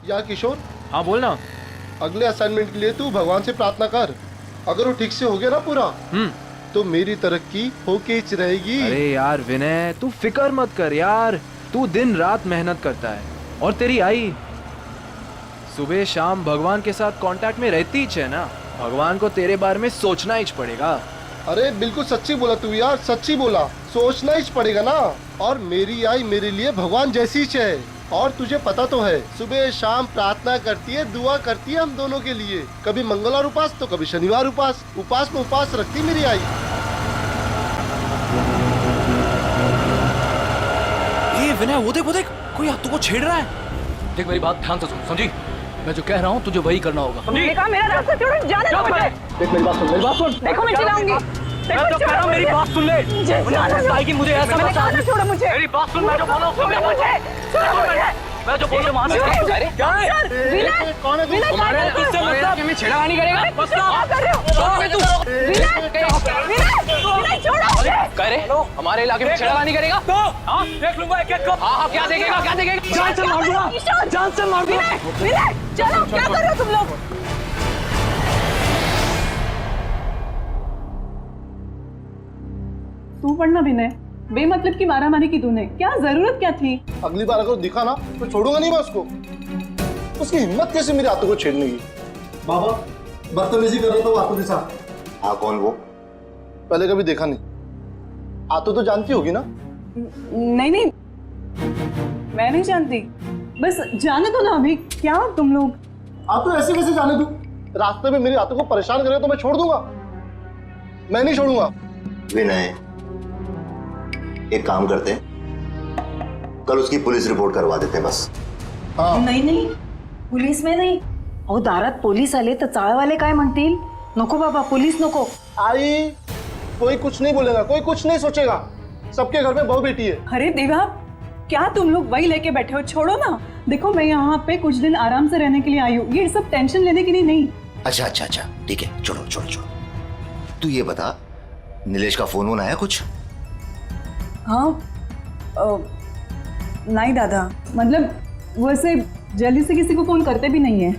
यार किशोर, हाँ बोल ना। अगले असाइनमेंट के लिए तू भगवान से प्रार्थना कर। अगर वो ठीक से हो गया ना पूरा, तो मेरी तरक्की होके ही रहेगी। अरे यार विनय, तू फिक्र मत कर यार, तू दिन रात मेहनत करता है और तेरी आई सुबह शाम भगवान के साथ कांटेक्ट में रहती ही है ना। भगवान को तेरे बारे में सोचना ही पड़ेगा। अरे बिल्कुल सच्ची बोला तू यार, सच्ची बोला, सोचना ही पड़ेगा ना। और मेरी आई मेरे लिए भगवान जैसी ही है। और तुझे पता तो है, सुबह शाम प्रार्थना करती है, दुआ करती है हम दोनों के लिए। कभी मंगलवार उपास तो कभी शनिवार उपास, उपास में उपास रखती मेरी आई। ये विनय, वो देख कोई हाथों को छेड़ रहा है। देख मेरी बात ध्यान से सुन, समझी? मैं जो कह रहा हूँ तुझे वही करना होगा, समझी? देखा, मेरा रास्ता छोड़ो, जाने दो मुझे। देख मेरी बात सुन, मेरी बात सुन। देखो मैं चिल्लाऊंगी। मैं जो कह रहा हूँ मेरी बात सुन ले। मुझे मुझे ऐसा मैंने कहा ना, छोड़ो मुझे। मेरी बात सुन, मैं जो बोल रहा हूँ सुन ले मुझे। मैं जो बोल रहा हूँ वहाँ से क्या है? विनय, कौन है तू? विनय क्या कर रहे हो? में छेड़खानी करेगा? क्या कर रहे हो? विनय, विनय छोड़ो मुझे। कह रहे हमारे इलाके में छेड़खानी करेगा? तो हाँ देख लूंगा एक-एक को। हाँ क्या देखेगा, क्या देखेगा? जान से मार दूंगा, जान से मार दूंगा। विनय चलो, क्या कर रहे हो तुम लोग? तू पढ़ना विनय, बेमतलब की मारामारी की तूने, क्या जरूरत क्या थी? अगली बार अगर दिखा ना तो छोड़ूंगा नहीं मैं उसको। उसकी हिम्मत कैसे मेरे हाथों को छेड़ने की। बाबा बदतमीजी कर रहा था वो हाथों के साथ। हाँ कौन वो? पहले कभी देखा नहीं। आतो तो जानती होगी ना? नहीं नहीं, मैं नहीं जानती, बस जाने दो ना अभी। क्या तुम लोग? आतो ऐसे कैसे जाने दूं? रास्ते में मेरे हाथों को परेशान करे तो मैं छोड़ दूंगा? मैं नहीं छोड़ूंगा। विनय, एक काम करते हैं, कल उसकी पुलिस रिपोर्ट करवा देते हैं बस। हाँ नाही नाही, पोलीस में नाही. अहो दारात पोलीस आले तर चाळवाले काय म्हणतील? नको बाबा, पोलीस नको. आई, कोई कुछ नहीं बोलेगा, कोई कुछ नहीं सोचेगा। सबके घर में बहू बेटी है। अरे देवा, क्या तुम लोग वही लेके बैठे हो? छोड़ो ना। देखो मैं यहाँ पे कुछ दिन आराम से रहने के लिए आई हूँ, ये सब टेंशन लेने के लिए नहीं। अच्छा अच्छा अच्छा, ठीक है, छोड़ो छोड़ो छोड़ो। तू ये बता, नीलेश का फोन आया कुछ? हाँ, नहीं दादा, मतलब वो ऐसे जल्दी से किसी को फोन करते भी नहीं है।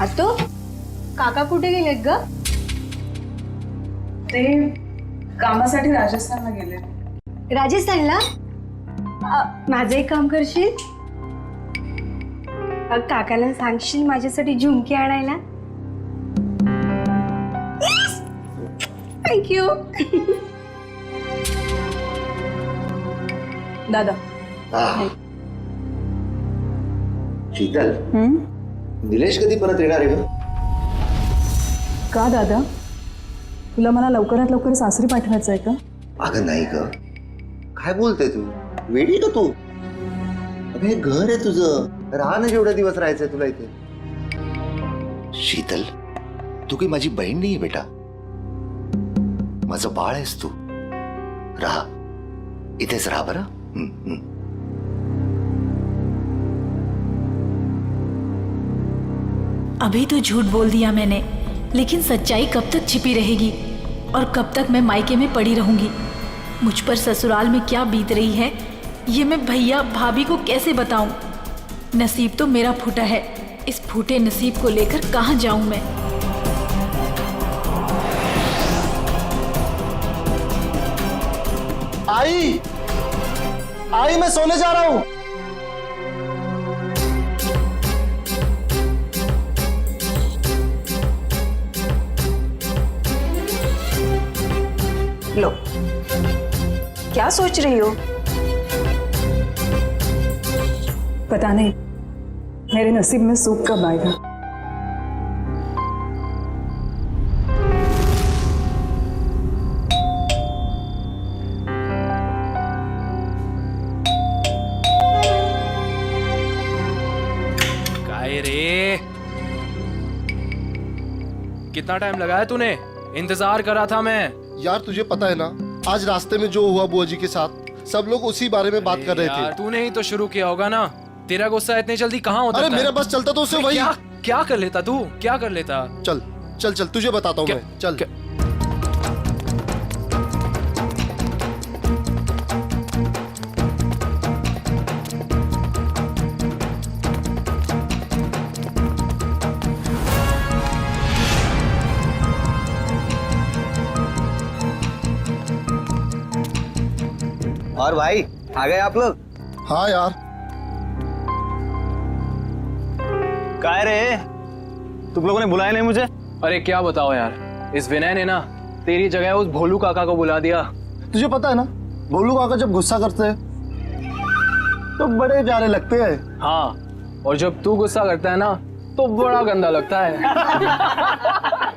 आतो, काका कुठे गेलेत ग? ते कामासाठी राजस्थानला गेले। राजस्थानला? माझं एक काम करशील? काकाला सांगशील माझ्यासाठी झुमके आणायला? थँक्यू. दादा, हाँ. शीतल, निलेश कधी परत येणार आहे ग? का दादा, तुला मला लवकरात लवकर सासरी पाठवायचं आहे का? अगं नाही ग, काय बोलते तू? वेडी का तू? अबे हे घर आहे तुझं, राहा ना जेवढे दिवस राहायचंय तुला इथे. शीतल, तू काही माझी बहीण नाहीये बेटा, माझं बाळ आहेस तू. राहा, इथेच राहा बरं. अभी तो झूठ बोल दिया मैंने, लेकिन सच्चाई कब तक छिपी रहेगी और कब तक मैं मायके में पड़ी रहूंगी? मुझ पर ससुराल में क्या बीत रही है ये मैं भैया भाभी को कैसे बताऊं? नसीब तो मेरा फूटा है, इस फूटे नसीब को लेकर कहां जाऊं मैं? आई, आई मैं सोने जा रहा हूं। लो, क्या सोच रही हो? पता नहीं मेरे नसीब में सुख कब आएगा। काय रे, कितना टाइम लगाया तूने? इंतजार कर रहा था मैं। यार तुझे पता है ना, आज रास्ते में जो हुआ बुआ जी के साथ, सब लोग उसी बारे में बात कर रहे थे। तूने ही तो शुरू किया होगा ना, तेरा गुस्सा इतनी जल्दी कहाँ होता अरे है? मेरा बस चलता तो उसे वही। क्या कर लेता तू, क्या कर लेता? चल चल चल, तुझे बताता हूँ क्या- मैं, चल। क्या- और भाई आ गए आप लोग? हाँ यार, क्या रे, तुम लोगों ने बुलाया नहीं मुझे? अरे क्या बताओ यार, इस विनय ने ना तेरी जगह उस भोलू काका को बुला दिया। तुझे पता है ना, भोलू काका जब गुस्सा करते हैं तो बड़े प्यारे लगते हैं। हाँ, और जब तू गुस्सा करता है ना तो बड़ा गंदा लगता है।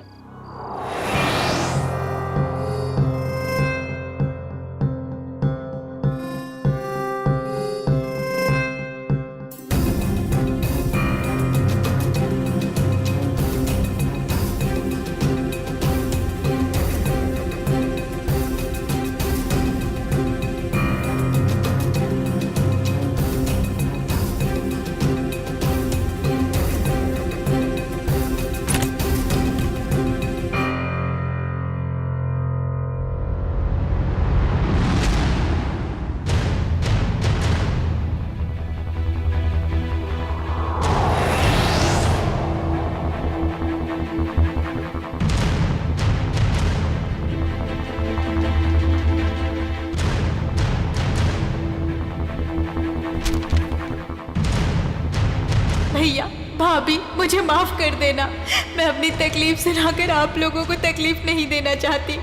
भैया भाभी मुझे माफ कर देना। मैं अपनी तकलीफ सुनाकर आप लोगों को तकलीफ नहीं देना चाहती।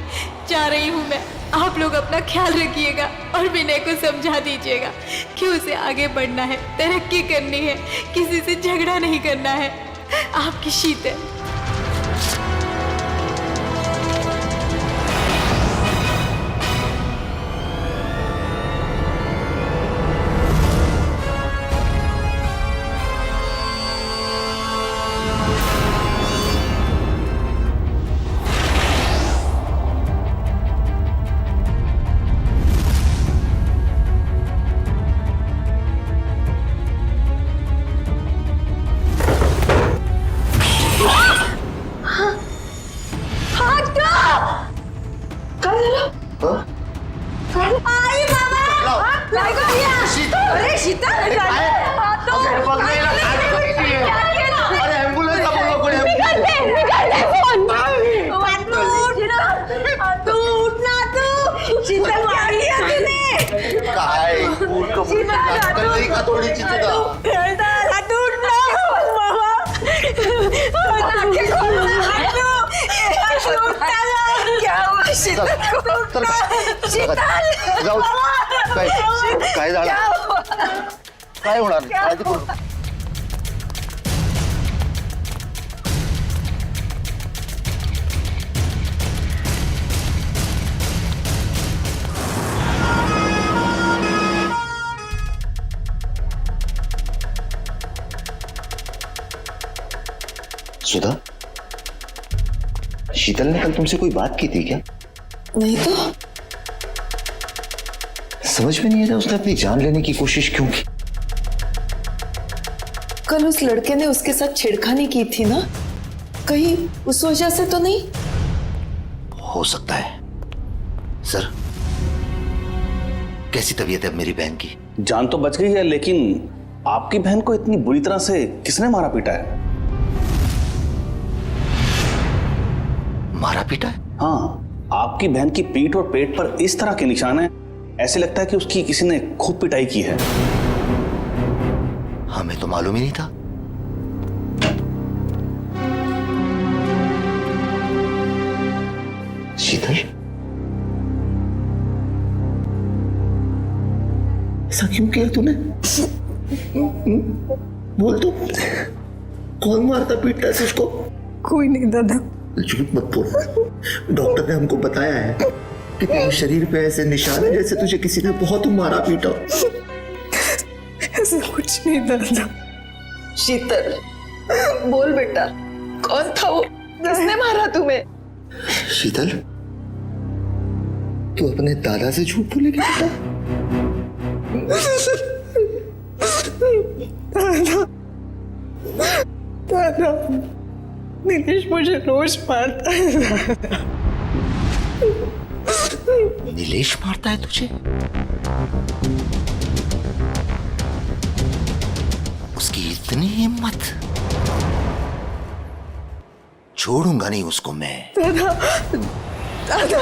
जा रही हूँ मैं। आप लोग अपना ख्याल रखिएगा और विनय को समझा दीजिएगा कि उसे आगे बढ़ना है, तरक्की करनी है, किसी से झगड़ा नहीं करना है। आपकी शीतल। काय होणार नाही, काळजी करू नका. सुधा, शीतल ने कल तुमसे कोई बात की थी क्या? नहीं तो समझ में नहीं आ रहा उसने अपनी जान लेने की कोशिश क्यों की? कल उस लड़के ने उसके साथ छेड़खानी की थी ना, कहीं उस वजह से तो नहीं? हो सकता है। सर, कैसी तबीयत है मेरी बहन की? जान तो बच गई है, लेकिन आपकी बहन को इतनी बुरी तरह से किसने मारा पीटा है? मारा पीटा है? हाँ, आपकी बहन की पीठ और पेट पर इस तरह के निशान हैं, ऐसे लगता है कि उसकी किसी ने खूब पिटाई की है। हमें तो मालूम ही नहीं था। शीतल, ऐसा क्यों किया तूने? बोल तो, कौन मारता पीटता है उसको? कोई नहीं दादा। झूठ मत बोल। डॉक्टर ने हमको बताया है कि तेरे शरीर पे ऐसे निशान है जैसे तुझे किसी ने बहुत मारा पीटा। ऐसा कुछ नहीं दादा। शीतल, बोल बेटा, कौन था वो? किसने मारा तुम्हें? शीतल, तू अपने दादा से झूठ बोलेगी बेटा? दादा, नीतीश मुझे रोज मारता है। नीलेश मारता है तुझे? उसकी इतनी हिम्मत, छोड़ूंगा नहीं उसको मैं। दादा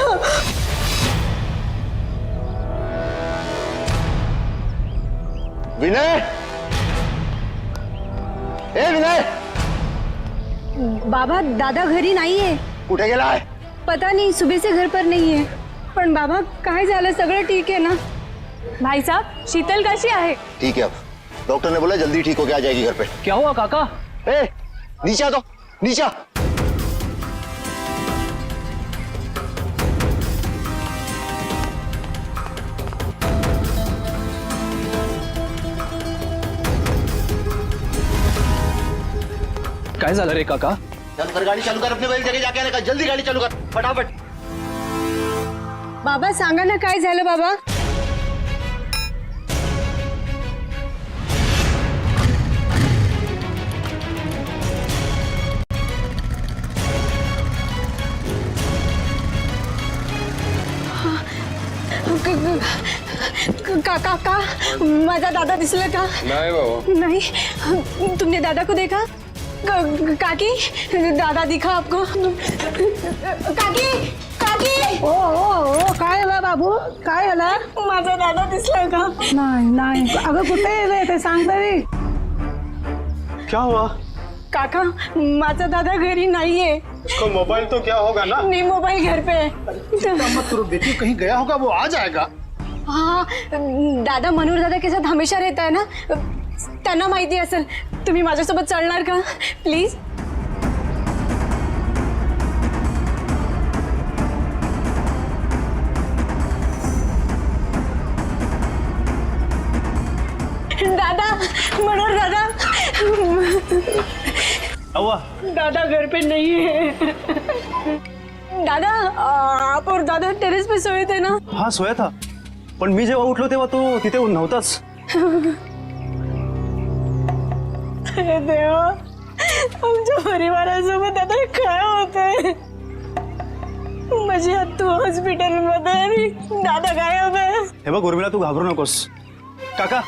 विनय, ए विनय, बाबा दादा घरी नाहीये. कुठे गेलाय? पता नहीं, सुबह से घर पर नहीं है. पण बाबा काय झालं, सगळं ठीक आहे ना? भाई साहब, शीतल कैसी है? ठीक है, अब डॉक्टर ने बोला जल्दी ठीक होके आ जाएगी घर पे। क्या हुआ काका? ए, नीचे आ दो, नीचे आ। काय झालं रे काका? चल कर, गाड़ी चालू कर, अपने वाली जगह जाके आने का, जल्दी गाड़ी चालू कर फटाफट। बाबा सांगा ना काय झालं बाबा? काका, माझा दादा दिसला का? नहीं बाबा। नहीं, तुमने दादा को देखा? काकी, दादा दिखा आपको? काकी, काकी! ओ काय झालं बाबू? काय झालं? माझा दादा दिसला का? नाही, अगं कुठे आहे ते सांग तरी. क्या हुआ? काका, माझा दादा घरी नाहीये. उसका मोबाइल तो क्या होगा ना? नहीं, मोबाइल घर पे है. मत करो बेटी, कहीं गया होगा, वो आ जाएगा। हाँ, दादा मनोहर दादा के साथ हमेशा रहता है ना, त्यांना माहिती असेल. तुम्ही माझ्यासोबत चलणार का प्लीज? दादा, मनोहर दादा. दादा घर पे नहीं है. दादा, आप और दादा टेरेस पे सोए थे ना? हाँ सोया था, पण मी जेव्हा उठलो तेव्हा तो तिथे नव्हताच. अरे देवा, आमच्या परिवारासोबत आता काय होतंय? माझी आत्तू हॉस्पिटलमध्ये आणि दादा गायब आहे. हे बघ उर्मिला, तू घाबरू नकोस. काका,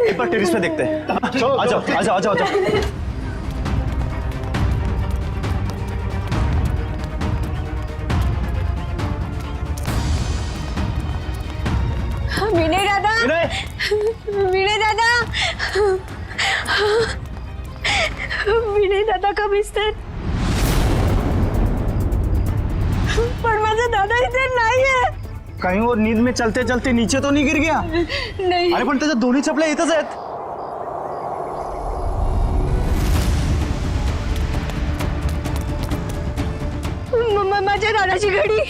एक बार टेरिस पे देखते हैं. आ जाओ, आ जाओ, आ जाओ, आ जाओ. विनय दादा, विनय दादा, विनय दादा का बिस्तर. पण माझा दादा इथे नाहीये. कहीं और नींद में चलते चलते नीचे तो नहीं गिर गया? नाही. अरे पण त्याच्या दोन्ही चपल्या इथंच आहेत. माझ्या दादाची घडी.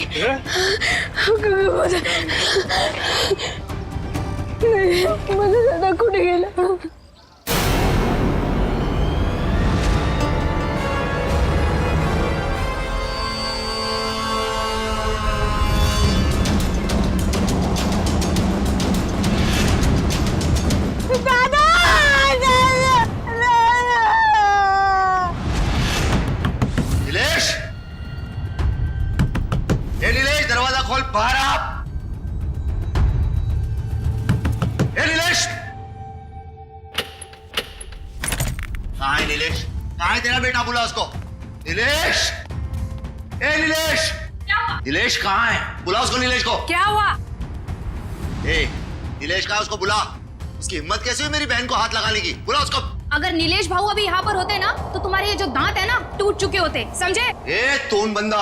माझा दादा कुठे गेला? नीलेश, ए नीलेश, दरवाजा खोल, बाहर आ. ए नीलेश, कहाँ है नीलेश? कहाँ है तेरा बेटा? बुला उसको. नीलेश, ए नीलेश, नीलेश कहाँ है? बुला उसको, नीलेश को. क्या हुआ? ए नीलेश कहाँ? उसको बुला. उसकी हिम्मत कैसे हुई मेरी बहन को हाथ लगाने की? बुला उसको. अगर नीलेश भाऊ अभी यहाँ पर होते ना तो तुम्हारे ये जो दांत है ना टूट चुके होते, समझे? ए तोन बंदा,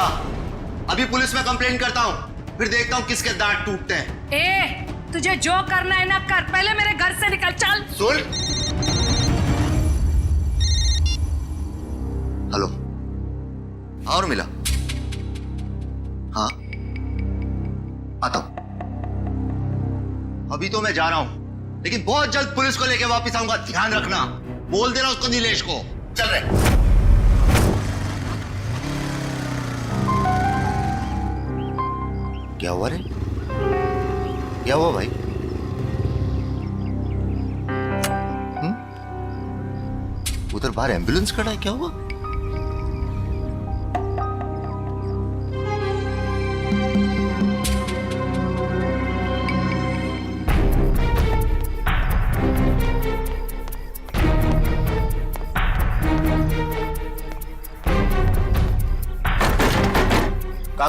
अभी पुलिस में कंप्लेंट करता हूँ, फिर देखता हूँ किसके दांत टूटते हैं. ए, तुझे जो करना है ना कर, पहले मेरे घर से निकल. चल. सुन. हेलो, और मिला? हाँ, आता हूं. अभी तो मैं जा रहा हूं, लेकिन बहुत जल्द पुलिस को लेके वापस आऊंगा, ध्यान रखना. बोल देना उसको, नीलेश को. चल रहे. क्या हुआ रे? क्या हुआ भाई? उधर बाहर एम्बुलेंस खड़ा है, क्या हुआ?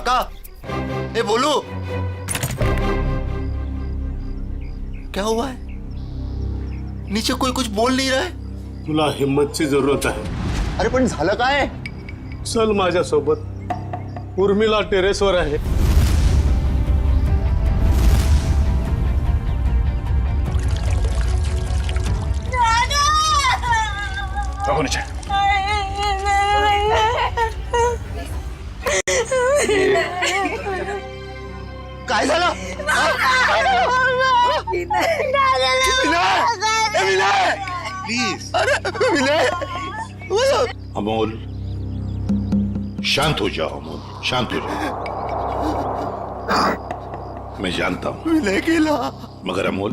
काका, ए बोलू, क्या हुआ है? नीचे कोई कुछ बोल नहीं रहा है. तुला हिम्मतची जरूरत आहे. अरे पण झालं काय? चल माझ्यासोबत. उर्मिला टेरेसवर आहे. काय झालं? प्लीज. अरे विनय. अमोल, शांत हो जाओ अमोल, शांत हो जाओ. मैं जानता हूं विनय केला. मगर अमोल,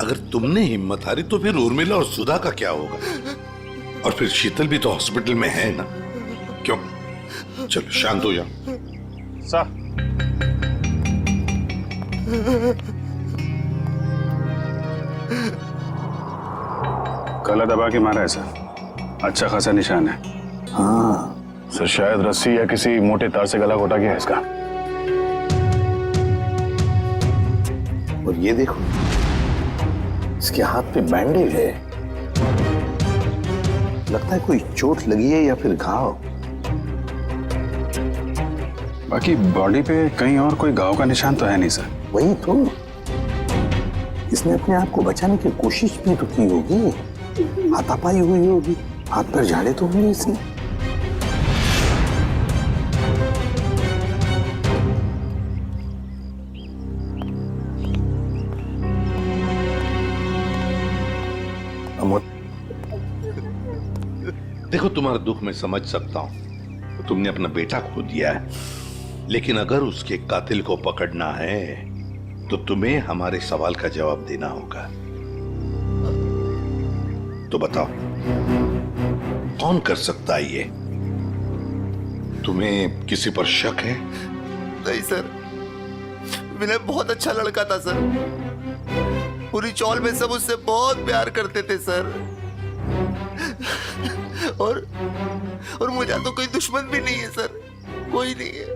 अगर तुमने हिम्मत हारी तो फिर उर्मिला और सुधा का क्या होगा? और फिर शीतल भी तो हॉस्पिटल में है ना. क्यों? चलो शांत हो जाओ. सा गला दबा के मारा है सर. अच्छा खासा निशान है. हाँ सर, शायद रस्सी या किसी मोटे तार से गला घोटा गया है इसका. और ये देखो, इसके हाथ पे बैंडेज है. लगता है कोई चोट लगी है या फिर घाव. बाकी बॉडी पे कहीं और कोई घाव का निशान तो है नहीं सर. वही तो, इसने अपने आप को बचाने की कोशिश भी तो की होगी. हाथापाई हुई होगी, हाथ पर झाड़े तो होंगे इसने. अमोल, देखो तुम्हारा दुख मैं समझ सकता हूं. तुमने अपना बेटा खो दिया है, लेकिन अगर उसके कातिल को पकड़ना है तो तुम्हें हमारे सवाल का जवाब देना होगा. तो बताओ, कौन कर सकता है ये? तुम्हें किसी पर शक है? नहीं सर, विनय बहुत अच्छा लड़का था सर. पूरी चौल में सब उससे बहुत प्यार करते थे सर. और मुझे तो कोई दुश्मन भी नहीं है सर, कोई नहीं है.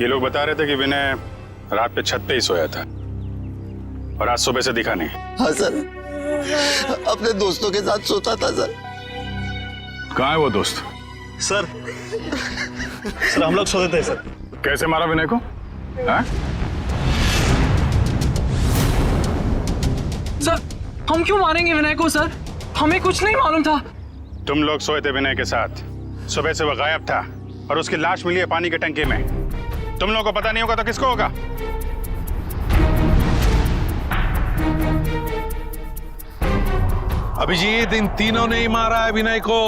ये लोग बता रहे थे कि विनय रात पे छत पे ही सोया था और आज सुबह से दिखा नहीं. हाँ सर, अपने दोस्तों के साथ सोता था सर. कहाँ है वो दोस्त? सर हम लोग सोते थे सर. कैसे मारा विनय को? हाँ? सर, हम क्यों मारेंगे विनय को सर? हमें कुछ नहीं मालूम था. तुम लोग सोए थे विनय के साथ. सुबह से वो गायब था और उसकी लाश मिली है पानी के टंकी में. तुम लोगों को पता नहीं होगा तो किसको होगा? अभिजीत, इन तीनों ने ही मारा है विनय को.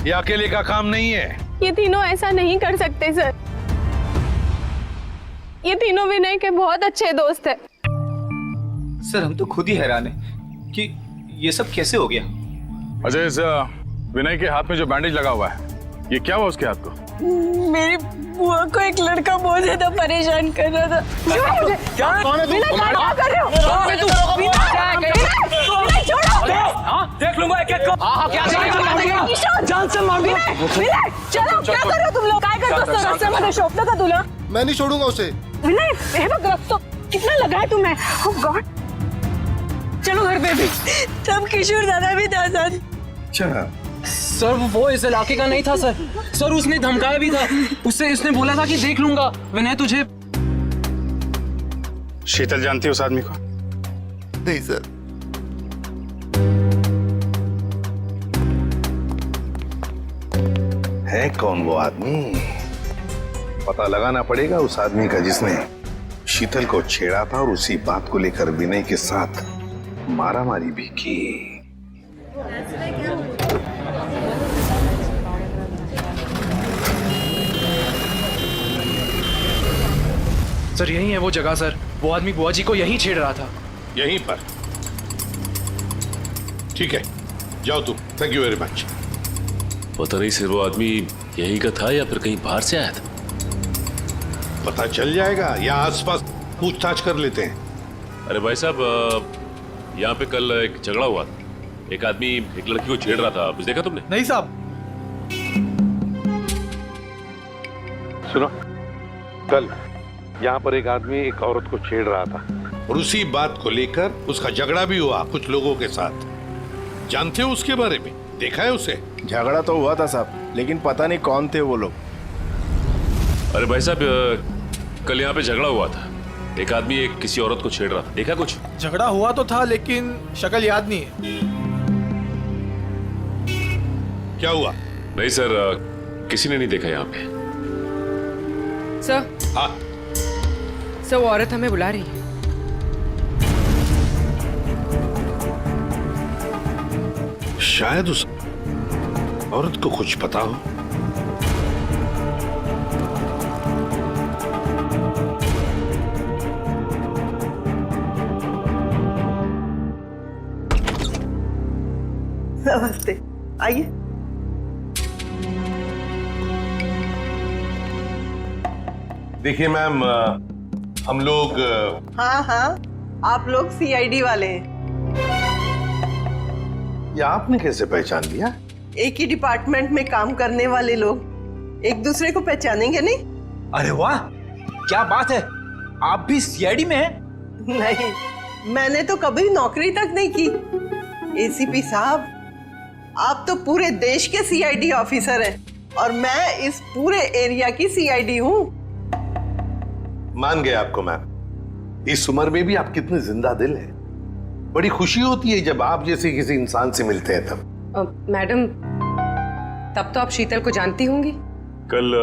ये अकेले का काम नहीं है. ये तीनों ऐसा नहीं कर सकते सर. ये तीनों विनय के बहुत अच्छे दोस्त हैं. सर, हम तो खुद ही हैरान हैं कि ये सब कैसे हो गया. अजय, इस विनय के हाथ में जो बैंडेज लगा हुआ है, ये क्या हुआ उसके हाथ को? मेरी बुआ को एक लड़का बहुत ज्यादा परेशान कर रहा था. क्या? विनय, क्या कर रहे हो? विनय, छोड़ो. देख लूंगा एक एक को. हाँ, क्या देखेगा? जान से मार दूंगा. विनय, चलो, क्या कर रहे हो तुम लोग? काय करतो रस्त्यामध्ये शोभतं का तुला? मैं नहीं छोड़ूंगा उसे. विनय, हे बघ रक्त कितना लगा है तुम्हें. ओह गॉड. चलो घर पे भी. तब किशोर दादा भी था सर. अच्छा, सर वो इस इलाके का नहीं था सर. सर उसने धमकाया भी था. उसने बोला था कि देख लूंगा विनय तुझे. शीतल जानती है उस आदमी को? नहीं सर. है कौन वो आदमी? पता लगाना पड़ेगा उस आदमी का जिसने शीतल को छेड़ा था और उसी बात को लेकर विनय के साथ मारामारी भी की. सर यही है वो जगह सर. वो आदमी बुआ जी को यहीं छेड़ रहा था. यहीं पर? ठीक है, जाओ तुम. Thank you very much. पता नहीं सर, वो आदमी यहीं का था या फिर कहीं बाहर से आया था. पता चल जाएगा, यहाँ आसपास पूछताछ कर लेते हैं. अरे भाई साहब, यहाँ पे कल एक झगड़ा हुआ था. एक आदमी एक लड़की को छेड़ रहा था. कुछ देखा तुमने? नहीं साहब. सुनो, कल यहाँ पर एक आदमी एक औरत को छेड़ रहा था और उसी बात को लेकर उसका झगड़ा भी हुआ कुछ लोगों के साथ। जानते हो उसके बारे में? देखा है उसे? झगड़ा तो हुआ था साहब, लेकिन पता नहीं कौन थे वो लोग। अरे भाई साहब, कल यहाँ पे झगड़ा हुआ था। एक आदमी एक किसी औरत को छेड़ रहा था। देखा कुछ? झगड़ा हुआ तो था, लेकिन शक्ल याद नहीं है। क्या हुआ? नहीं सर, किसी ने नहीं देखा यहाँ पे। सर। हाँ सर, वो औरत हमें बुला रही है। शायद उस औरत को कुछ पता हो। नमस्ते, आइए। देखिए मैम, हम लोग हाँ हाँ, आप लोग सीआईडी वाले हैं। ये आपने कैसे पहचान लिया? एक ही डिपार्टमेंट में काम करने वाले लोग एक दूसरे को पहचानेंगे नहीं? अरे वाह, क्या बात है, आप भी सीआईडी में हैं? नहीं, मैंने तो कभी नौकरी तक नहीं की। एसीपी साहब, आप तो पूरे देश के सीआईडी ऑफिसर हैं और मैं इस पूरे एरिया की सीआईडी हूँ। मान गए आपको मैम। इस उम्र में भी आप कितने जिंदा दिल हैं। बड़ी खुशी होती है जब आप जैसे किसी इंसान से मिलते हैं तब। मैडम, तब तो आप शीतल को जानती होंगी। कल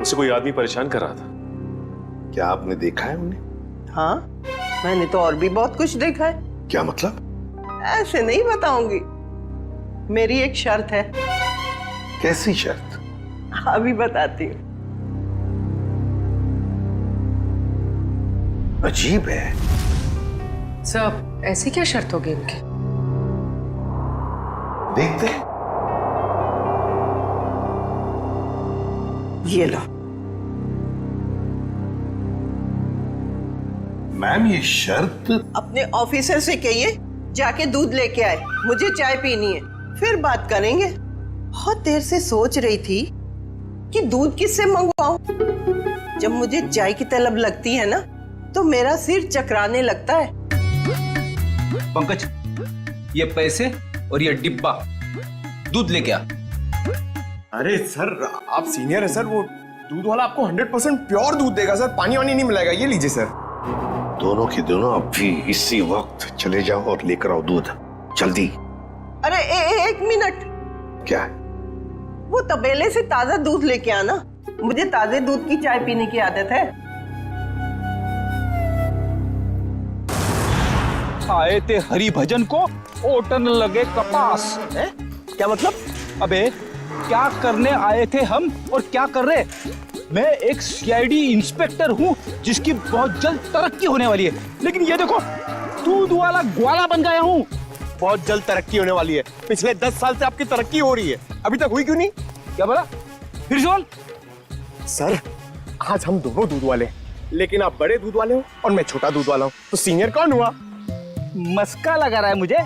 उसे कोई आदमी परेशान कर रहा था। क्या आपने देखा है उन्हें? हाँ, मैंने तो और भी बहुत कुछ देखा है। क्या मतलब? ऐसे नहीं बताऊंगी, मेरी एक शर्त है। कैसी शर्त? अभी बताती हूँ। अजीब है। सर, ऐसी क्या शर्त होगी इनकी? देखते हैं। ये लो। मैम, ये शर्त? अपने ऑफिसर से कहिए जाके दूध लेके आए, मुझे चाय पीनी है, फिर बात करेंगे। बहुत देर से सोच रही थी कि दूध किससे मंगवाऊं। जब मुझे चाय की तलब लगती है ना, तो मेरा सिर चकराने लगता है। पंकज, ये पैसे और ये डिब्बा दूध लेके आ। अरे सर, आप सीनियर है सर, वो दूध वाला आपको 100% प्योर दूध देगा सर, पानी वानी नहीं मिलाएगा। ये लीजिए सर। दोनों के दोनों अभी इसी वक्त चले जाओ और लेकर आओ दूध, जल्दी। अरे एक मिनट। क्या? वो तबेले से ताजा दूध लेके आना, मुझे ताजे दूध की चाय पीने की आदत है। आए थे हरि भजन को, ओटन लगे कपास। है? क्या मतलब? अबे, क्या करने आए थे हम और क्या कर रहे? मैं एक सीआईडी इंस्पेक्टर हूँ जिसकी बहुत जल्द तरक्की होने वाली है, लेकिन ये देखो, दूध वाला ग्वाला बन गया हूँ। बहुत जल्द तरक्की होने वाली है। पिछले 10 साल से आपकी तरक्की हो रही है, अभी तक हुई क्यों नहीं? क्या बोला? फिर सुन। सर, आज हम दोनों दूध वाले हैं, लेकिन आप बड़े दूध वाले हो और मैं छोटा दूध वाला हूँ, तो सीनियर कौन हुआ? मस्का लगा रहा है मुझे।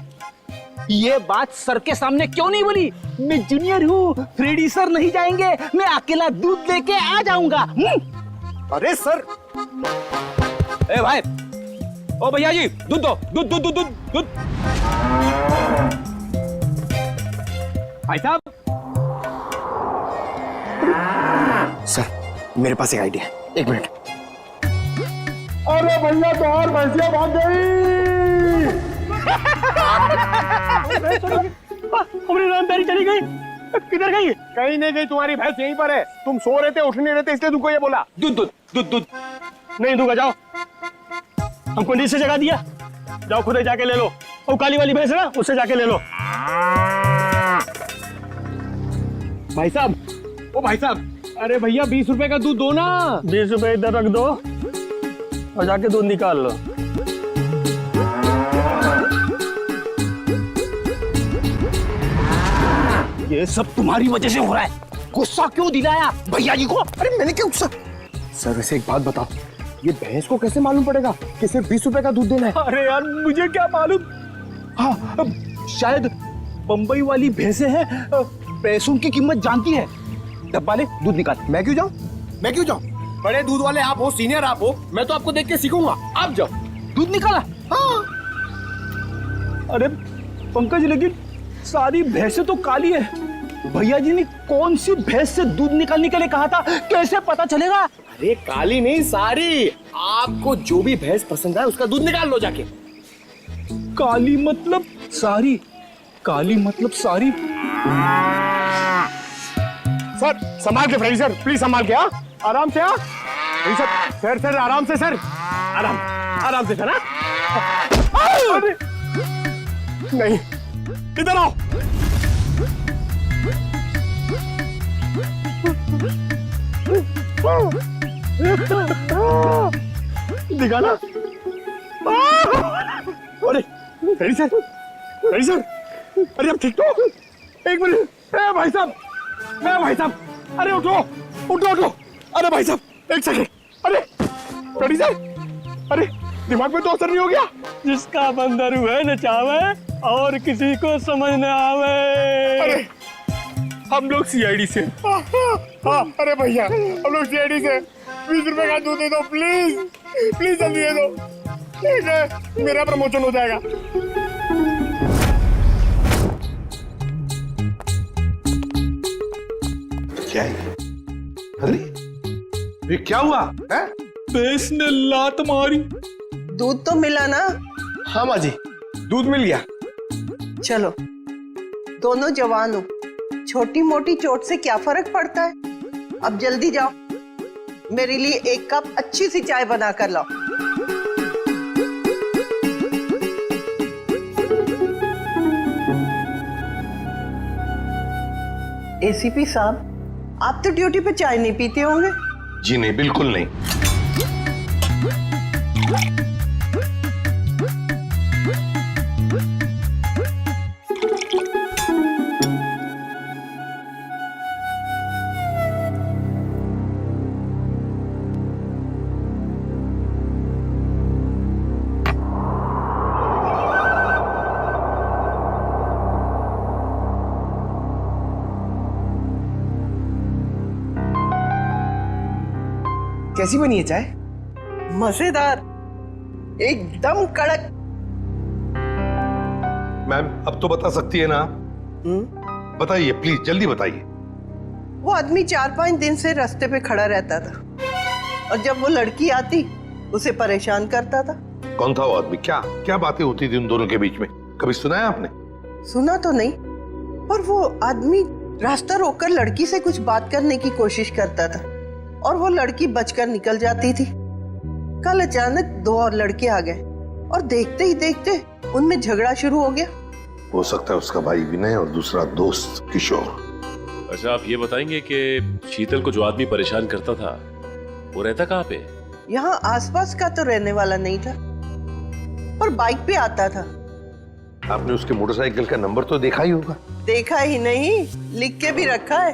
ये बात सर के सामने क्यों नहीं बोली? मैं जूनियर हूँ, फ्रेडी सर नहीं जाएंगे, मैं अकेला दूध लेके आ जाऊंगा। अरे सर। ए भाई, ओ भैया जी, दूध दो, दूध दूध दूध दूध दूध। भाई साहब। सर, मेरे पास एक आइडिया है, 1 मिनट। अरे भैया, तो और भैंसिया भाग गई। हमारी रामदारी चली गई। किधर गई? कहीं नहीं गई, तुम्हारी भैंस यहीं पर है। तुम सो रहे थे, उठ नहीं रहे थे, इसलिए तुमको ये बोला। दूध दूध दूध दूध नहीं दूंगा, जाओ। हमको नीचे जगह दिया, जाओ खुद ही जाके ले लो। वो काली वाली भैंस है ना, उससे जाके ले लो। भाई साहब, ओ भाई साहब, अरे भैया 20 रुपए का दूध दो ना। 20 रुपए इधर रख दो और जाके दूध निकाल लो। ये सब तुम्हारी वजह से हो रहा है। गुस्सा क्यों दिलाया भैया जी को? अरे मैंने क्यों गुस्सा? सर, वैसे एक बात बताओ, ये भैंस को कैसे मालूम पड़ेगा कि सिर्फ 20 रुपए का दूध देना है? अरे यार, मुझे क्या मालूम। हाँ, शायद बंबई वाली भैंसें हैं, पैसों की कीमत जानती है। डब्बा ले, दूध निकाल। मैं क्यों जाऊं? मैं क्यों जाऊं? बड़े दूध वाले आप हो, सीनियर आप हो, मैं तो आपको देख के सीखूंगा। आप जाओ। दूध निकाला? हाँ। अरे पंकज, लेकिन सारी भैंसें तो काली है। भैया जी ने कौन सी भैंस से दूध निकालने के लिए कहा था, कैसे पता चलेगा? अरे काली नहीं, सारी। आपको जो भी भैंस पसंद है उसका दूध निकाल लो जाके। काली मतलब सारी? काली मतलब सारी? सर संभाल के फ्रेडी सर, प्लीज संभाल के। आराम से। सर सर आराम से सर, आराम से सर। नहीं, इधर आओ। दिखाना। अरे फ्रेडी सर, अरे अब ठीक तो? एक मिनट भाई साहब, अरे उठो। अरे भाई साहब एक सेकंड। अरे फ्रेडी सर, अरे दिमाग में तो असर नहीं हो गया? जिसका बंदर हुए न चावे और किसी को समझ न आवे। अरे हम लोग सीआईडी से। हाँ, अरे भैया हम लोग सीआईडी से। 20 रुपए का दूध दे दो प्लीज जल्दी दे दो। ठीक है, मेरा प्रमोशन हो जाएगा। क्या है? अरे ये क्या हुआ है? भैंस ने लात मारी। दूध तो मिला ना? हाँ माँ जी, दूध मिल गया। चलो, दोनों जवान हो, छोटी मोटी चोट से क्या फर्क पड़ता है। अब जल्दी जाओ, मेरे लिए 1 कप अच्छी सी चाय बना कर लाओ। एसीपी साहब, आप तो ड्यूटी पे चाय नहीं पीते होंगे? जी नहीं, बिल्कुल नहीं। कैसी बनी है चाय? मजेदार, एकदम कड़क। मैम अब तो बता सकती है ना? बताइए प्लीज, जल्दी बताइए। वो आदमी 4-5 दिन से रास्ते पे खड़ा रहता था और जब वो लड़की आती उसे परेशान करता था। कौन था वो आदमी? क्या बातें होती थी उन दोनों के बीच में? कभी सुना है आपने? सुना तो नहीं, पर वो आदमी रास्ता रोककर लड़की से कुछ बात करने की कोशिश करता था और वो लड़की बचकर निकल जाती थी। कल अचानक 2 और लड़के आ गए और देखते ही देखते उनमें झगड़ा शुरू हो गया। हो सकता है उसका भाई विनय और दूसरा दोस्त किशोर। अच्छा, आप ये बताएंगे कि शीतल को जो आदमी परेशान करता था वो रहता कहाँ पे? यहाँ आसपास का तो रहने वाला नहीं था, पर बाइक पे आता था। आपने उसके मोटरसाइकिल का नंबर तो देखा ही होगा। देखा ही नहीं, लिख के भी रखा है।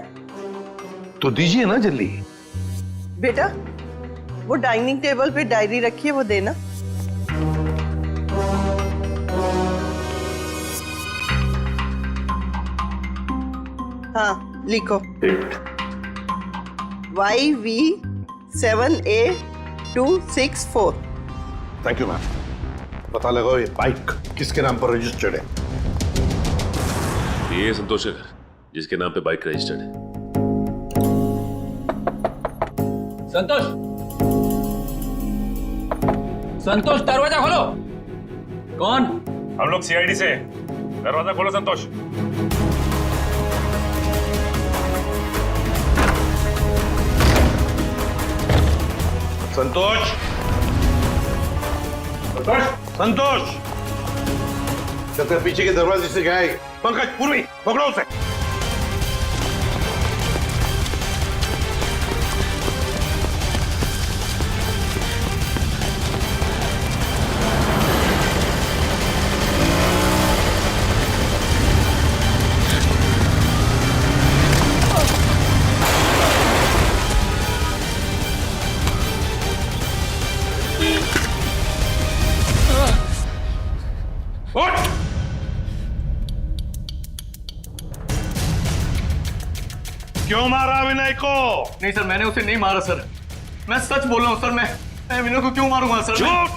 तो दीजिए ना जल्दी। बेटा, वो डाइनिंग टेबल पे डायरी रखी है, वो देना। हाँ, लिखो। YV7A264। Thank you ma'am. पता लगाओ ये बाइक किसके नाम पर रजिस्टर्ड है। ये संतोष का घर, जिसके नाम पे बाइक रजिस्टर्ड है। संतोष, दरवाजा खोलो। कौन? हम लोग सीआईडी से। दरवाजा खोलो संतोष। संतोष, चलते पीछे के दरवाजे से गया है। पंकज, पूर्वी पकड़ो उसे। क्यों मारा विनय को? नहीं सर, मैंने उसे नहीं मारा सर। मैं सच बोल रहा हूँ सर। मैं विनय को क्यों मारूंगा सर? झूठ!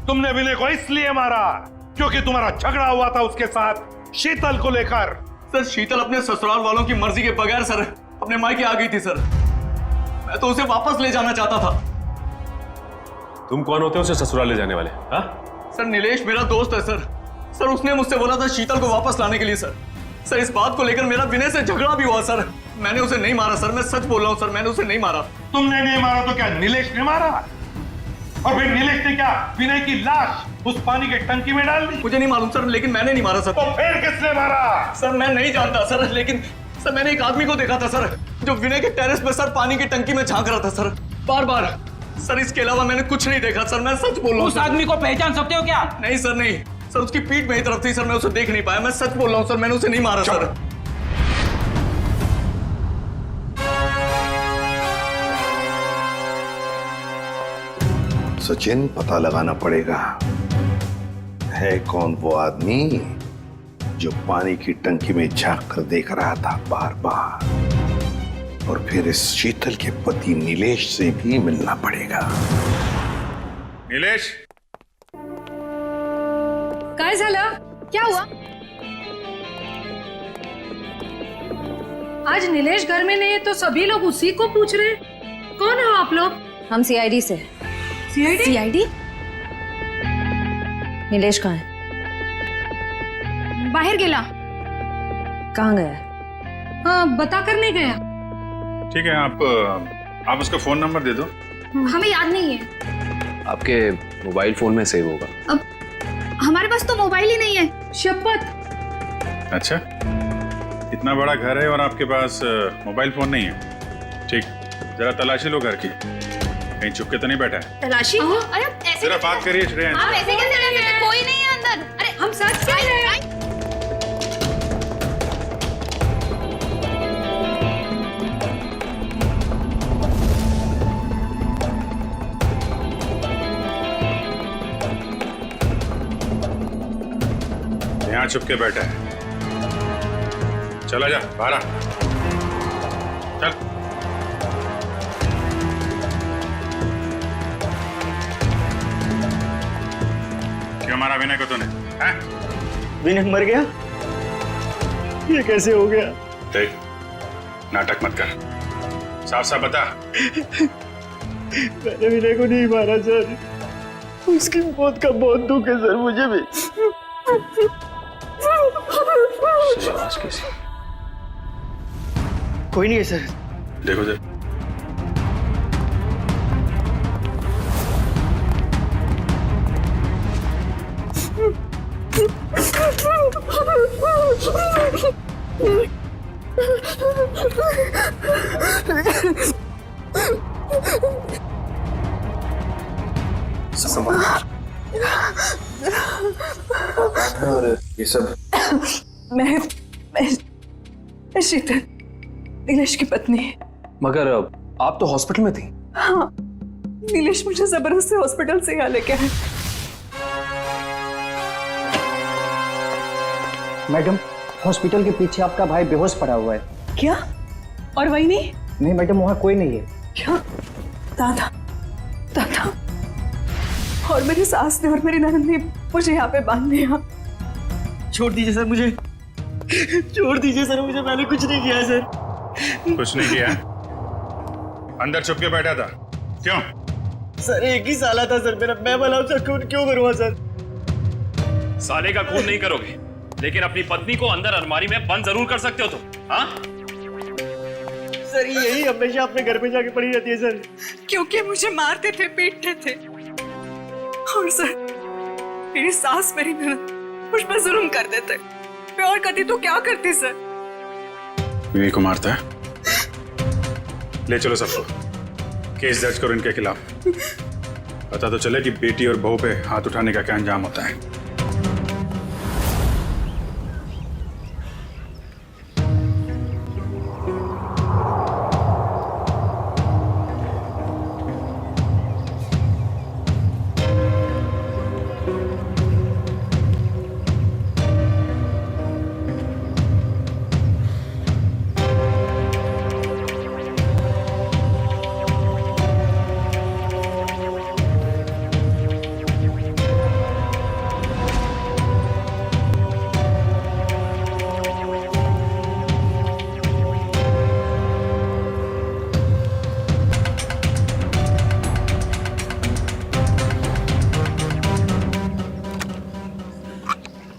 तुमने विनय को इसलिए मारा क्योंकि तुम्हारा झगड़ा हुआ था उसके साथ शीतल को लेकर। सर शीतल अपने ससुराल वालों की मर्जी के बगैर सर अपने मायके आ गई थी सर। मैं तो उसे वापस ले जाना चाहता था। तुम कौन होते हो उसे ससुराल ले जाने वाले? हाँ? सर नीलेश मेरा दोस्त है सर। सर उसने मुझसे बोला था शीतल को वापस लाने के लिए सर। सर इस बात को लेकर मेरा विनय से झगड़ा भी हुआ सर। मैंने उसे नहीं मारा सर, मैं सच बोल रहा हूँ सर, मैंने उसे नहीं मारा। तुमने नहीं मारा तो क्या नीलेश ने मारा? और फिर नीलेश ने क्या विनय की लाश उस पानी के टंकी में डाल दी? मुझे नहीं मालूम सर, लेकिन मैंने नहीं मारा सर। तो फिर किसने मारा? सर मैं नहीं जानता सर, लेकिन सर मैंने एक आदमी को देखा था सर, जो विनय के टेरेस पे सर पानी की टंकी में झांक रहा था सर, बार बार। सर इसके अलावा मैंने कुछ नहीं देखा सर, मैं सच बोल रहा हूँ। उस आदमी को पहचान सकते हो क्या? नहीं सर नहीं सर, उसकी पीठ मेरी तरफ थी सर, मैं उसे देख नहीं पाया। मैं सच बोल रहा हूँ सर, मैंने उसे नहीं मारा सर। सचिन, पता लगाना पड़ेगा है कौन वो आदमी जो पानी की टंकी में झांक कर देख रहा था बार बार। और फिर इस शीतल के पति नीलेश से भी मिलना पड़ेगा। नीलेश, काय झालं? क्या हुआ? आज नीलेश घर में नहीं है तो सभी लोग उसी को पूछ रहे हैं। कौन हो आप लोग? हम सीआईडी से। सीआईडी? नीलेश कहाँ है? बाहर गेला। कहाँ गया? हाँ, बता कर नहीं गया। ठीक है, आप उसका फोन नंबर दे दो। हमें याद नहीं है। आपके मोबाइल फोन में सेव होगा। अब हमारे पास तो मोबाइल ही नहीं है। शपथ। अच्छा, इतना बड़ा घर है और आपके पास मोबाइल फोन नहीं है? ठीक, जरा तलाशी लो घर की, कहीं चुपके तो नहीं बैठा है? तलाशी? अरे ऐसे जरा बात करिए श्रेया। आप ऐसे कैसे रह रहे हैं? कोई नहीं है अंदर। अरे हम सच कह रहे हैं। यहाँ चुपके बैठा है। चला जा बाहर आ। चल। क्यों मारा विनय को तूने? विनय मर गया? ये कैसे हो गया? देख, नाटक मत कर, साफ साफ बता। मैंने विनय को नहीं मारा सर, उसकी मौत का बहुत दुख है सर मुझे भी। कोई नहीं है सर। देखो सर, और ये सब मैं शीतल, नीलेश की पत्नी। मगर आप तो हॉस्पिटल में थी। हाँ, नीलेश मुझे जबरदस्ती हॉस्पिटल से यहाँ लेके आए। मैडम, हॉस्पिटल के पीछे आपका भाई बेहोश पड़ा हुआ है। क्या? और वही नहीं? नहीं मैडम, वहाँ कोई नहीं है। क्या? दादा, दादा और मेरी सास ने और मेरी ननद ने मुझे यहाँ पे बांध दिया। छोड़ दीजिए सर मुझे, छोड़ दीजिए सर मुझे, मैंने कुछ नहीं किया सर। कुछ नहीं किया? अंदर छुप के बैठा था, क्यों? सर एक ही साला था सर मेरा, मैं भला उसका खून क्यों करूँगा सर? साले का खून नहीं करोगे, लेकिन अपनी पत्नी को अंदर अलमारी में बंद जरूर कर सकते हो तुम। हाँ? सर यही हमेशा अपने घर पे जाके पड़ी रहती है सर। क्योंकि मुझे मारते थे, पीटते थे। और सर मेरी सास, मेरी ननद मुझ पर जुल्म कर देते। मैं और करती तो क्या करती सर? बीवी को मारता है? ले चलो सबको, केस दर्ज करो इनके खिलाफ। पता तो चले कि बेटी और बहू पे हाथ उठाने का क्या अंजाम होता है।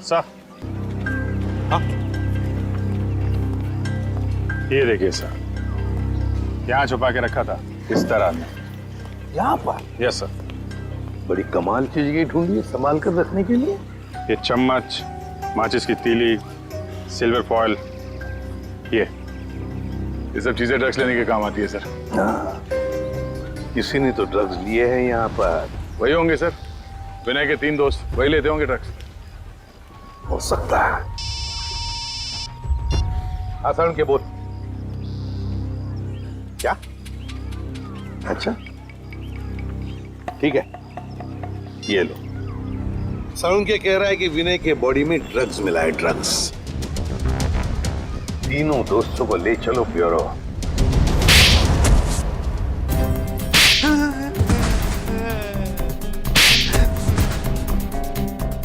सर, हाँ? ये देखिए सर, यहाँ छुपा के रखा था इस तरह। यहाँ पर? Yes sir. बड़ी कमाल की जगह ढूंढी है संभाल कर रखने के लिए। ये चम्मच, माचिस की तीली, सिल्वर फॉयल, ये सब चीजें ड्रग्स लेने के काम आती है सर। हाँ, किसी ने तो ड्रग्स लिए हैं यहाँ पर। वही होंगे सर, विनय के 3 दोस्त, वही लेते होंगे ड्रग्स। हो सकता है। आसान के बोल। क्या? अच्छा, ठीक है, ये लो। सरुण के कह रहा है कि विनय के बॉडी में ड्रग्स मिला है, ड्रग्स। तीनों दोस्तों को ले चलो ब्यूरो।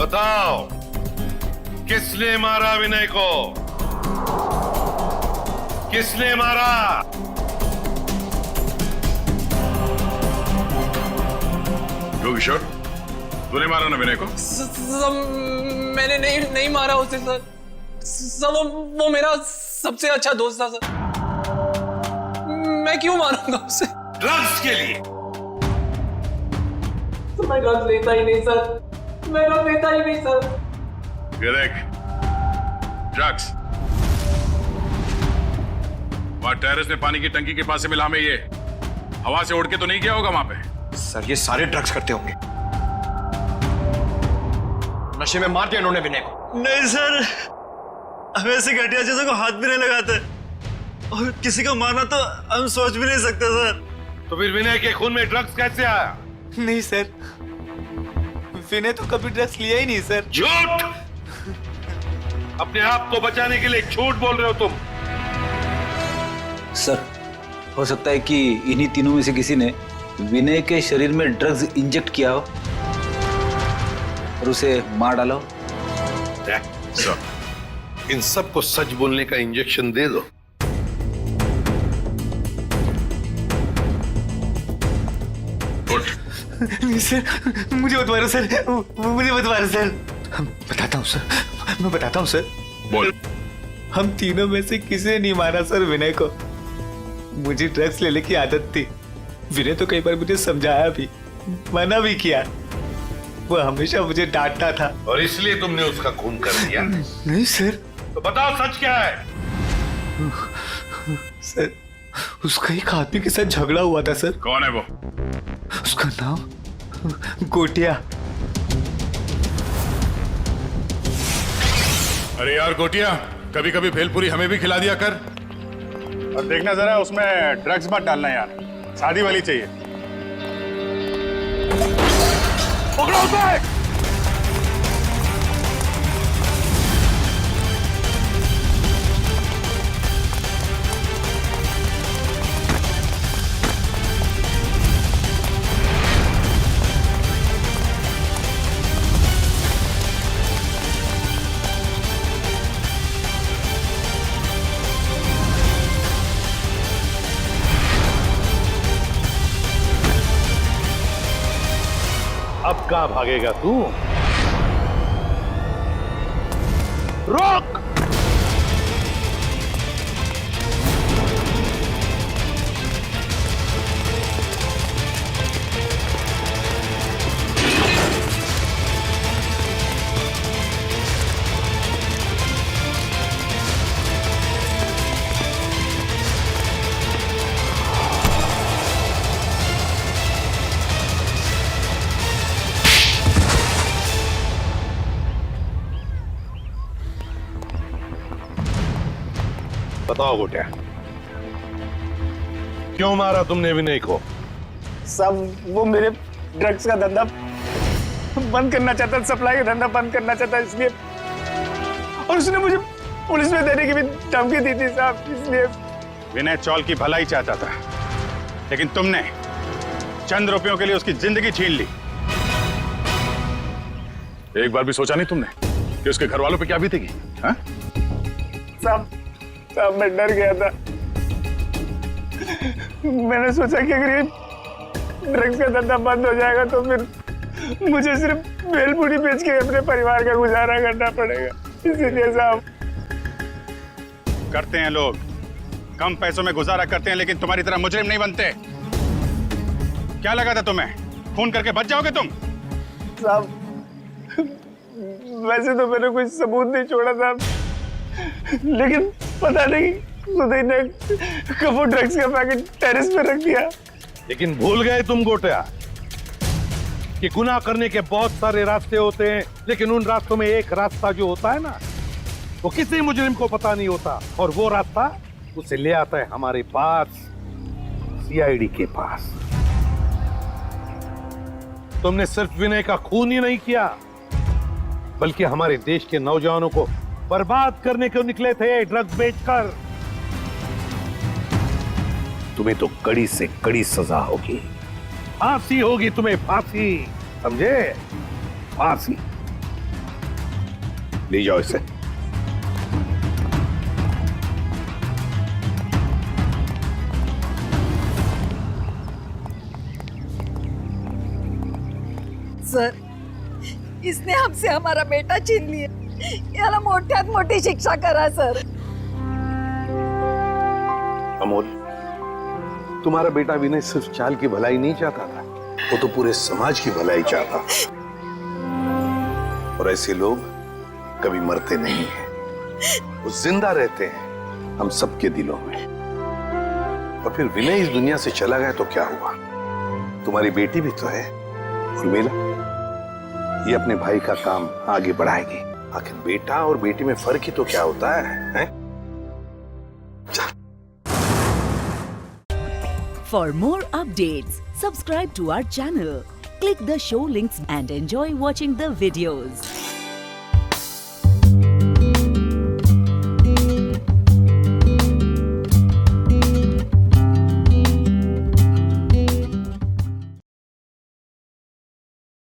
बताओ, किसने मारा विनय को? किसने मारा? किशोर, तूने मारा ना विनय को? मैंने नहीं मारा उसे सर। वो मेरा सबसे अच्छा दोस्त था सर। मैं क्यों मारूंगा उसे? ड्रग्स के लिए? मैं ड्रग्स लेता ही नहीं सर। मैं ड्रग्स लेता ही नहीं सर। ये देख, ड्रग्स वहां टेरेस में पानी की टंकी के पास से मिला में, ये हवा से उड़ के तो नहीं गया होगा वहां पे? सर, ये सारे ड्रग्स करते होंगे। नशे में मार दिया इन्होंने विनय को। नहीं सर, हम ऐसी घटिया चीजों को हाथ भी नहीं लगाते, और किसी को मारना तो हम सोच भी नहीं सकते सर। तो फिर विनय के खून में ड्रग्स कैसे आया? नहीं सर, विनय तो कभी ड्रग्स लिया ही नहीं सर। झूठ! अपने आप को बचाने के लिए झूठ बोल रहे हो तुम। सर, हो सकता है कि इन्हीं तीनों में से किसी ने विनय के शरीर में ड्रग्स इंजेक्ट किया हो और उसे मार डाला हो। सर, इन सबको सच बोलने का इंजेक्शन दे दो। नहीं सर, मुझे मत मारो सर, मुझे मत मारो सर। बताता हूँ सर, मैं बताता हूँ सर। बोल। हम तीनों में से किसी ने नहीं मारा सर विनय को। मुझे ड्रग्स लेने की आदत थी। विनय तो कई बार मुझे समझाया भी, मना भी किया। वो हमेशा मुझे डांटता था। और इसलिए तुमने उसका खून कर दिया? नहीं सर। तो बताओ सच क्या है? सर, उसका एक आदमी के साथ झगड़ा हुआ था सर। कौन है वो? उसका नाम गोटिया। अरे यार गोटिया, कभी कभी भेलपुरी हमें भी खिला दिया कर। और देखना जरा, उसमें ड्रग्स मत डालना यार, शादी वाली चाहिए। पकड़ो उसे! अब कहां भागेगा तू? रोक! बताओ गोटिया, क्यों मारा तुमने विनय को? सब वो मेरे ड्रग्स का धंधा बंद करना चाहता, सप्लाई का धंधा बंद करना चाहता, इसलिए। और उसने मुझे पुलिस में देने की भी धमकी दी थी साहब, इसलिए। विनय चौल की भलाई चाहता था, लेकिन तुमने चंद रुपयों के लिए उसकी जिंदगी छीन ली। एक बार भी सोचा नहीं तुमने कि उसके घर वालों पे क्या बीतेगी? हाँ? साहब, मैं डर गया था। मैंने सोचा कि अगर ये ड्रग्स का धंधा बंद हो जाएगा तो फिर मुझे सिर्फ भेलपूरी बेच के अपने परिवार का गुजारा करना पड़ेगा, इसीलिए साहब। करते हैं लोग, कम पैसों में गुजारा करते हैं, लेकिन तुम्हारी तरह मुजरिम नहीं बनते। क्या लगा था तुम्हें, खून करके बच जाओगे तुम? साहब वैसे तो मैंने कोई सबूत नहीं छोड़ा था, लेकिन पता नहीं सुधीर ने कब ड्रग्स का पैकेट टेरेस पे रख दिया। लेकिन भूल गए तुम गोटिया कि गुनाह करने के बहुत सारे रास्ते होते हैं, लेकिन उन रास्तों में एक रास्ता जो होता है ना, वो किसी मुजरिम को पता नहीं होता, और वो रास्ता उसे ले आता है हमारे पास, सीआईडी के पास। तुमने सिर्फ विनय का खून ही नहीं किया, बल्कि हमारे देश के नौजवानों को बर्बाद करने को निकले थे ड्रग्स बेचकर। तुम्हें तो कड़ी से कड़ी सजा होगी, फांसी होगी तुम्हें, फांसी, समझे? फांसी। ले जाओ इसे। सर, इसने हमसे हमारा बेटा छीन लिया, याला मोठ्यात मोठी शिक्षा करा सर। अमोल, तुम्हारा बेटा विनय सिर्फ चाल की भलाई नहीं चाहता था, वो तो पूरे समाज की भलाई चाहता। और ऐसे लोग कभी मरते नहीं हैं, वो जिंदा रहते हैं हम सबके दिलों में। और फिर विनय इस दुनिया से चला गया तो क्या हुआ? तुम्हारी बेटी भी तो है, उर्मिला, ये अपने भाई का काम आगे बढ़ाएगी। आखिर बेटा और बेटी में फर्क ही तो क्या होता है? For more updates, subscribe to our channel, click the show links and enjoy watching the videos.